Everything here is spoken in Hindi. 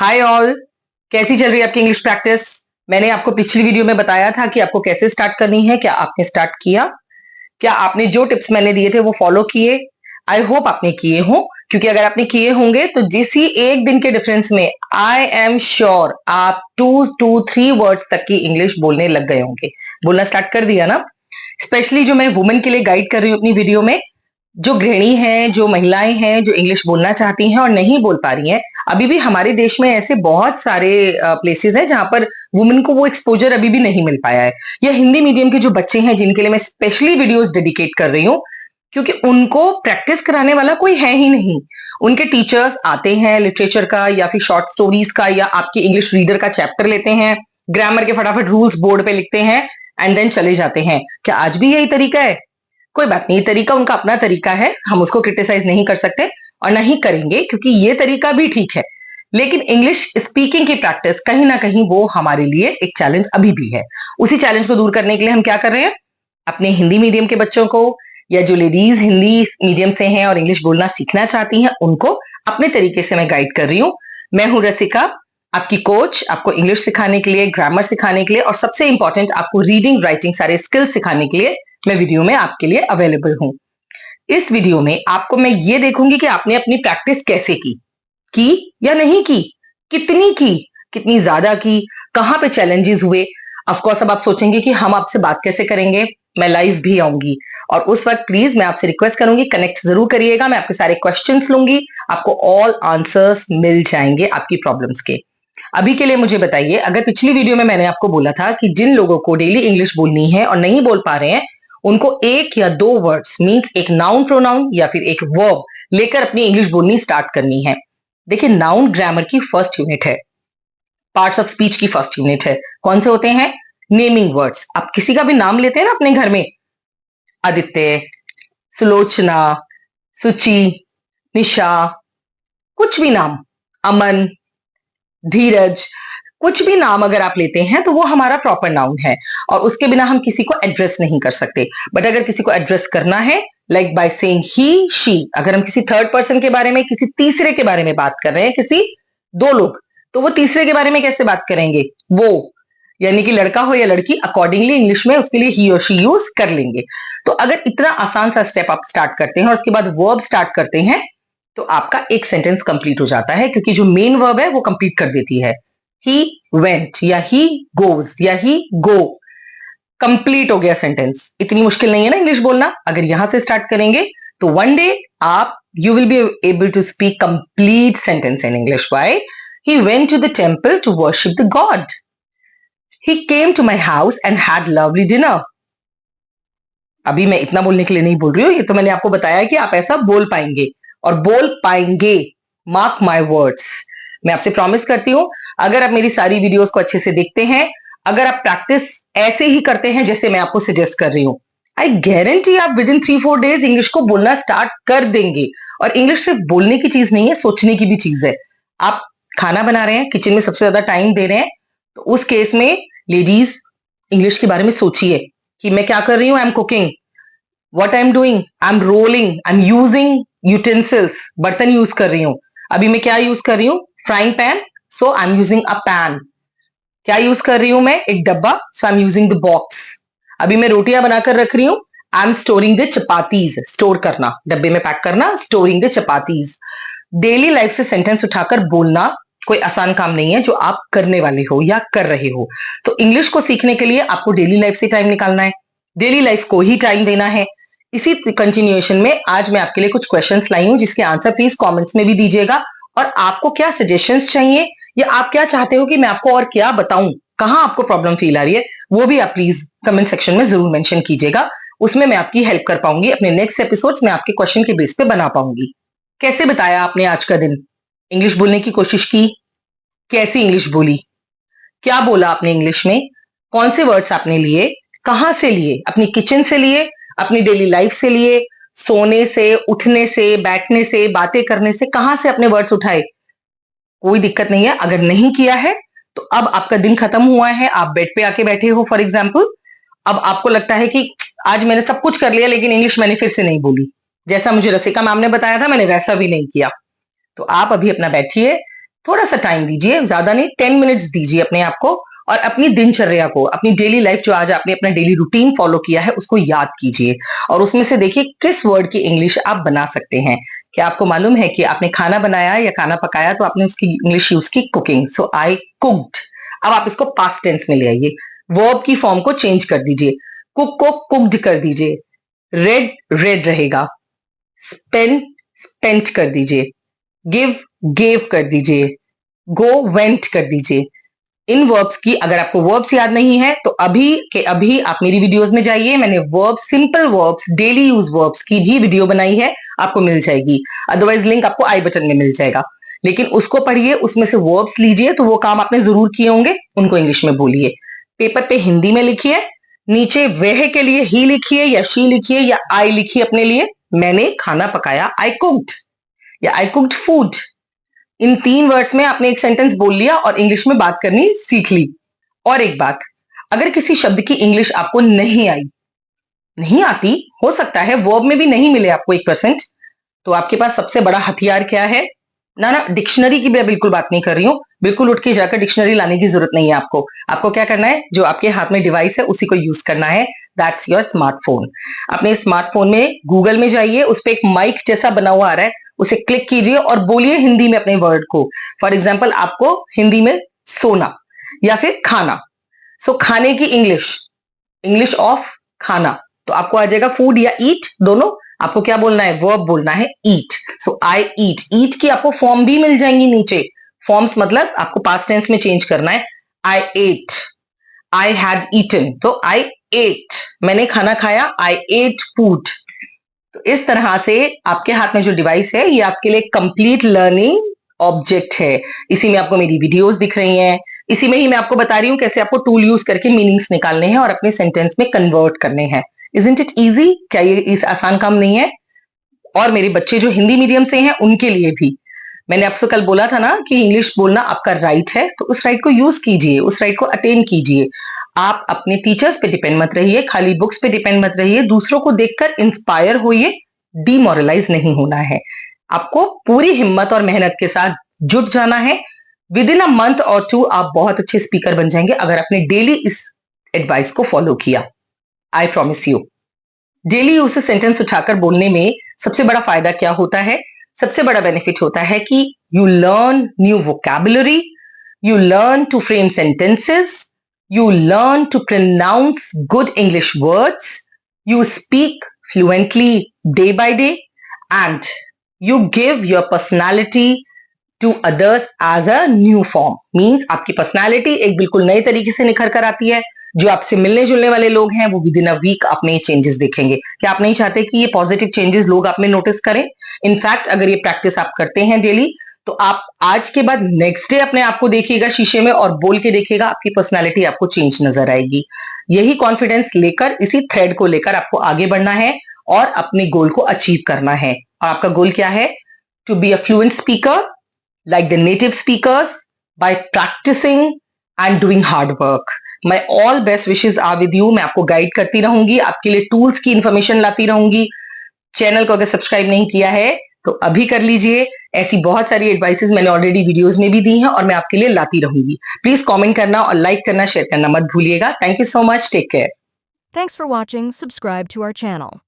Hi all. कैसी चल रही है आपकी इंग्लिश प्रैक्टिस? मैंने आपको पिछली वीडियो में बताया था कि आपको कैसे स्टार्ट करनी है। क्या आपने स्टार्ट किया? क्या आपने जो टिप्स मैंने दिए थे वो फॉलो किए? आई होप आपने किए हों, क्योंकि अगर आपने किए होंगे तो जिस ही एक दिन के डिफरेंस में आई एम श्योर आप 2 to 3 वर्ड्स तक की इंग्लिश बोलने लग गए होंगे। बोलना स्टार्ट कर दिया ना? स्पेशली जो मैं वुमेन के लिए गाइड कर रही हूँ अपनी वीडियो में, जो गृहिणी हैं, जो महिलाएं हैं, जो इंग्लिश बोलना चाहती हैं और नहीं बोल पा रही हैं। अभी भी हमारे देश में ऐसे बहुत सारे प्लेसेस हैं जहां पर वुमेन को वो एक्सपोजर अभी भी नहीं मिल पाया है। या हिंदी मीडियम के जो बच्चे हैं जिनके लिए मैं स्पेशली वीडियोस डेडिकेट कर रही हूँ, क्योंकि उनको प्रैक्टिस कराने वाला कोई है ही नहीं। उनके टीचर्स आते हैं लिटरेचर का या फिर शॉर्ट स्टोरीज का या आपकी इंग्लिश रीडर का चैप्टर लेते हैं, ग्रामर के फटाफट रूल्स बोर्ड पे लिखते हैं एंड देन चले जाते हैं। क्या आज भी यही तरीका है? कोई बात नहीं, तरीका उनका अपना तरीका है, हम उसको क्रिटिसाइज नहीं कर सकते और नहीं करेंगे, क्योंकि ये तरीका भी ठीक है। लेकिन इंग्लिश स्पीकिंग की प्रैक्टिस कहीं ना कहीं वो हमारे लिए एक चैलेंज अभी भी है। उसी चैलेंज को दूर करने के लिए हम क्या कर रहे हैं? अपने हिंदी मीडियम के बच्चों को, या जो लेडीज हिंदी मीडियम से हैं और इंग्लिश बोलना सीखना चाहती हैं, उनको अपने तरीके से मैं गाइड कर रही हूँ। मैं हूं रसिका, आपकी कोच, आपको इंग्लिश सिखाने के लिए, ग्रामर सिखाने के लिए और सबसे इंपॉर्टेंट आपको रीडिंग राइटिंग सारे स्किल्स सिखाने के लिए मैं वीडियो में आपके लिए अवेलेबल हूं। इस वीडियो में आपको मैं ये देखूंगी कि आपने अपनी प्रैक्टिस कैसे की या नहीं की, कितनी की, कितनी ज्यादा की, कहां पे चैलेंजेस हुए। ऑफ कोर्स अब आप सोचेंगे कि हम आपसे बात कैसे करेंगे, मैं लाइव भी आऊंगी और उस वक्त प्लीज मैं आपसे रिक्वेस्ट करूंगी कनेक्ट जरूर करिएगा। मैं आपके सारे क्वेश्चंस लूंगी, आपको ऑल आंसर्स मिल जाएंगे आपकी प्रॉब्लम्स के। अभी के लिए मुझे बताइए, अगर पिछली वीडियो में मैंने आपको बोला था कि जिन लोगों को डेली इंग्लिश बोलनी है और नहीं बोल पा रहे हैं, उनको एक या दो वर्ड्स मींस एक नाउन प्रोनाउन या फिर एक वर्ब लेकर अपनी इंग्लिश बोलनी स्टार्ट करनी है। देखिए, नाउन ग्रामर की फर्स्ट यूनिट है, पार्ट्स ऑफ स्पीच की फर्स्ट यूनिट है। कौन से होते हैं? Naming words. आप किसी का भी नाम लेते हैं ना अपने घर में, आदित्य, सुलोचना, सुचि, निशा, कुछ भी नाम, अमन, धीरज, कुछ भी नाम अगर आप लेते हैं तो वो हमारा प्रॉपर नाउन है और उसके बिना हम किसी को एड्रेस नहीं कर सकते। बट अगर किसी को एड्रेस करना है, like by saying he she, अगर हम किसी थर्ड पर्सन के बारे में, किसी तीसरे के बारे में बात कर रहे हैं, किसी दो लोग, तो वो तीसरे के बारे में कैसे बात करेंगे? वो, यानी कि लड़का हो या लड़की, अकॉर्डिंगली इंग्लिश में उसके लिए ही और शी यूज कर लेंगे। तो अगर इतना आसान सा स्टेप आप स्टार्ट करते हैं और उसके बाद वर्ब स्टार्ट करते हैं, तो आपका एक सेंटेंस कंप्लीट हो जाता है, क्योंकि जो मेन वर्ब है वो कंप्लीट कर देती है। ही वेंट या ही गोज या ही गो, कंप्लीट हो गया सेंटेंस। इतनी मुश्किल नहीं है ना इंग्लिश बोलना। अगर यहां से स्टार्ट करेंगे तो वन डे आप you will be able to speak complete sentence in English. By he went to the temple to worship the god, he came to my house and had lovely dinner. अभी मैं इतना बोलने के लिए नहीं बोल रही हूँ, ये तो मैंने आपको बताया कि आप ऐसा बोल पाएंगे और बोल पाएंगे। मार्क माई वर्ड्स, मैं आपसे प्रॉमिस करती हूं, अगर आप मेरी सारी वीडियोस को अच्छे से देखते हैं, अगर आप प्रैक्टिस ऐसे ही करते हैं जैसे मैं आपको सजेस्ट कर रही हूं, आई गारंटी आप विद इन 3-4 डेज इंग्लिश को बोलना स्टार्ट कर देंगे। और इंग्लिश सिर्फ बोलने की चीज नहीं है, सोचने की भी चीज है। आप खाना बना रहे हैं, किचन में सबसे ज्यादा टाइम दे रहे हैं, तो उस केस में लेडीज इंग्लिश के बारे में सोचिए कि मैं क्या कर रही हूं। I am cooking, what I'm doing, I'm rolling, I'm using utensils, बर्तन यूज कर रही हूं। अभी मैं क्या यूज कर रही हूं? Frying pan, so I am using a pan. क्या यूज कर रही हूं मैं? एक डब्बा, so I am using the box. अभी मैं रोटियां बनाकर रख रही हूं, I am storing the chapatis. Store करना, डब्बे में पैक करना, storing the chapatis. Daily life से सेंटेंस उठाकर बोलना कोई आसान काम नहीं है जो आप करने वाले हो या कर रहे हो। तो इंग्लिश को सीखने के लिए आपको डेली लाइफ से टाइम निकालना है, डेली लाइफ को ही टाइम देना है। इसी कंटिन्यूएशन में आज मैं आपके लिए कुछ क्वेश्चंस लाई हूं, जिसके आंसर प्लीज कमेंट्स में भी दीजिएगा। और आपको क्या सजेशंस चाहिए या आप क्या चाहते हो कि मैं आपको और क्या बताऊं, कहां आपको प्रॉब्लम फील आ रही है, वो भी आप प्लीज कमेंट सेक्शन में जरूर मेंशन कीजिएगा। उसमें मैं आपकी हेल्प कर पाऊंगी। अपने नेक्स्ट एपिसोड्स में आपके क्वेश्चन के बेस पे बना पाऊंगी। कैसे बताया आपने आज का दिन? इंग्लिश बोलने की कोशिश की? कैसी इंग्लिश बोली? क्या बोला आपने इंग्लिश में? कौन से वर्ड्स आपने लिए? कहां से लिए? अपनी किचन से लिए? अपनी डेली लाइफ से लिए? सोने से, उठने से, बैठने से, बातें करने से, कहां से अपने वर्ड्स उठाए? कोई दिक्कत नहीं है। अगर नहीं किया है तो अब आपका दिन खत्म हुआ है, आप बेड पे आके बैठे हो फॉर एग्जाम्पल, अब आपको लगता है कि आज मैंने सब कुछ कर लिया लेकिन इंग्लिश मैंने फिर से नहीं बोली। जैसा मुझे रसिका मैम ने बताया था, मैंने वैसा भी नहीं किया। तो आप अभी अपना बैठिए, थोड़ा सा टाइम दीजिए, ज्यादा नहीं, 10 मिनट्स दीजिए अपने आप को, और अपनी दिनचर्या को, अपनी डेली लाइफ जो आज आपने अपना डेली रूटीन फॉलो किया है उसको याद कीजिए, और उसमें से देखिए किस वर्ड की इंग्लिश आप बना सकते हैं। क्या आपको मालूम है कि आपने खाना बनाया या खाना पकाया तो आपने उसकी इंग्लिश यूज की कुकिंग, सो आई कुक्ड। अब आप इसको पास्ट टेंस में ले आइए, वर्ब की फॉर्म को चेंज कर दीजिए, कुक को कुक्ड कर दीजिए, रेड रेड रहेगा, स्पेंड स्पेंट कर दीजिए, गिव गेव कर दीजिए, गो वेंट कर दीजिए। इन वर्ब्स की, अगर आपको वर्ब्स याद नहीं है तो अभी के अभी आप मेरी वीडियोस में जाइए, मैंने verbs, simple verbs, daily use verbs की भी वीडियो बनाई है, आपको मिल जाएगी, अदरवाइज लिंक आपको आई बटन में मिल जाएगा। लेकिन उसको पढ़िए, उसमें से वर्ब्स लीजिए, तो वो काम आपने जरूर किए होंगे, उनको इंग्लिश में बोलिए। पेपर पे हिंदी में लिखिए, नीचे वह के लिए ही लिखिए या शी लिखिए या आई लिखिए अपने लिए, मैंने खाना पकाया, आई कुक्ड, या आई कुक्ड फूड। इन 3 वर्ड्स में आपने एक सेंटेंस बोल लिया और इंग्लिश में बात करनी सीख ली। और एक बात, अगर किसी शब्द की इंग्लिश आपको नहीं आई, नहीं आती, हो सकता है वर्ब में भी नहीं मिले आपको 1%, तो आपके पास सबसे बड़ा हथियार क्या है? ना ना, डिक्शनरी की मैं बिल्कुल बात नहीं कर रही हूं, बिल्कुल उठ के जाकर डिक्शनरी लाने की जरूरत नहीं है आपको। आपको क्या करना है, जो आपके हाथ में डिवाइस है उसी को यूज करना है, दैट्स योर स्मार्टफोन। अपने स्मार्टफोन में गूगल में जाइए, उस पर एक माइक जैसा बना हुआ आ रहा है, उसे क्लिक कीजिए और बोलिए हिंदी में अपने वर्ड को। फॉर एग्जाम्पल, आपको हिंदी में सोना या फिर खाना, सो खाने की इंग्लिश, इंग्लिश ऑफ खाना, तो आपको आ जाएगा फूड या ईट, दोनों। आपको क्या बोलना है, वर्ब बोलना है ईट, सो आई ईट। ईट की आपको फॉर्म भी मिल जाएंगी नीचे, फॉर्म्स मतलब आपको पास्ट टेंस में चेंज करना है, आई एट, आई हैड ईटन, तो आई एट, मैंने खाना खाया, आई एट फूड। तो इस तरह से आपके हाथ में जो डिवाइस है ये आपके लिए कंप्लीट लर्निंग ऑब्जेक्ट है। इसी में आपको मेरी वीडियोस दिख रही हैं, इसी में ही मैं आपको बता रही हूँ कैसे आपको टूल यूज करके मीनिंग्स निकालने हैं और अपने सेंटेंस में कन्वर्ट करने हैं। Isn't it easy? क्या ये इस आसान काम नहीं है? और मेरे बच्चे जो हिंदी मीडियम से हैं उनके लिए भी, मैंने आपसे कल बोला था ना कि इंग्लिश बोलना आपका राइट है, तो उस राइट को यूज कीजिए, उस राइट को अटेन कीजिए। आप अपने टीचर्स पे डिपेंड मत रहिए, खाली बुक्स पे डिपेंड मत रहिए, दूसरों को देखकर इंस्पायर होइए, डिमोरलाइज नहीं होना है। आपको पूरी हिम्मत और मेहनत के साथ जुट जाना है। विद इन अ मंथ और 2 आप बहुत अच्छे स्पीकर बन जाएंगे अगर आपने डेली इस एडवाइस को फॉलो किया। I promise you. डेली उसे सेंटेंस उठाकर बोलने में सबसे बड़ा फायदा क्या होता है? सबसे बड़ा बेनिफिट होता है कि you learn new vocabulary, you learn to frame sentences, you learn to pronounce good English words, you speak fluently day by day, and you give your personality to others as a new form. Means आपकी personality एक बिल्कुल नए तरीके से निखर कर आती है। जो आपसे मिलने जुलने वाले लोग हैं वो विद इन अ वीक आप में चेंजेस देखेंगे। क्या आप नहीं चाहते कि ये पॉजिटिव चेंजेस लोग आप में नोटिस करें? इनफैक्ट अगर ये प्रैक्टिस आप करते हैं डेली, तो आप आज के बाद नेक्स्ट डे अपने आप को देखिएगा शीशे में और बोल के देखिएगा, आपकी पर्सनालिटी आपको चेंज नजर आएगी। यही कॉन्फिडेंस लेकर, इसी थ्रेड को लेकर आपको आगे बढ़ना है और अपने गोल को अचीव करना है। और आपका गोल क्या है? To be a fluent speaker like the native speakers by practicing and doing hard work. My all best wishes are with you. मैं आपको गाइड करती रहूंगी, आपके लिए टूल्स की इंफॉर्मेशन लाती रहूंगी। चैनल को अगर सब्सक्राइब नहीं किया है तो अभी कर लीजिए। ऐसी बहुत सारी एडवाइसेस मैंने ऑलरेडी वीडियोस में भी दी हैं और मैं आपके लिए लाती रहूंगी। प्लीज कमेंट करना और लाइक करना, शेयर करना मत भूलिएगा। Thank you so much, take care. Thanks for watching. Subscribe to our channel.